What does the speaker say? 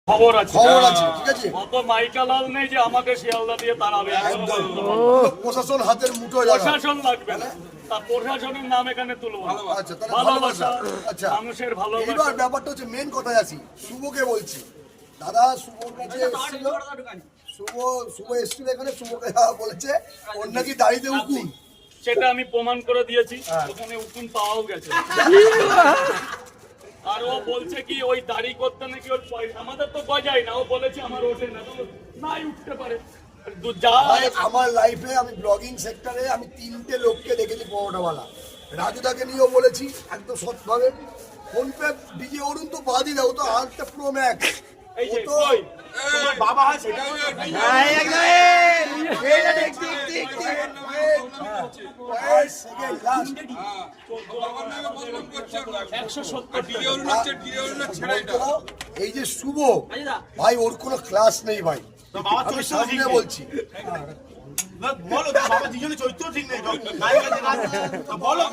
খবর আছে ঠিক আছে। অত মাইকালাল নেই যে আমাকে শিয়ালদা দিয়ে তাড়াবে। প্রশাসন হাতের মুঠোয় প্রশাসন লাগবে না, তা প্রশাসনের নাম এখানে তুলবো না। আচ্ছা, তাহলে ভালোবাসা, আচ্ছা, মানুষের ভালোবাসা। এইবার ব্যাপারটা হচ্ছে মেন কথায় আসি। শুভকে বলছি, দাদা শুভর কাছে এসেছিল, শুভ এসেছিল এখানে, শুভকে বলেছে ওর নাকি দাড়িতে উকুন। সেটা আমি প্রমাণ করে দিয়েছি, ওখানে উকুন পাওয়াও গেছে। আর ও বলছে কি ওই দাড়ি করতে নাকি ওর পয়সা, আমাদের তো গজাই না, ও বলেছে আমার ওঠে না, নাই উঠতে পারে। আমার লাইফে আমি ব্লগিং সেক্টরে আমি 3টে লোককে দেখেছি পরোটাওয়ালা। রাজুদাকে নিয়েও বলেছি একদম সৎভাবে। ফোনপে ডিজে অরুণ তো বাদই দাও, তো আরেকটা প্রো ম্যাক্স বাবা হয় সেটা এই যে শুভ ভাই, ওর কোনো ক্লাস নেই ভাই, আমি সামনে বলছি। বলো বাবা দুজনে চরিত্র ঠিক নেই বলো।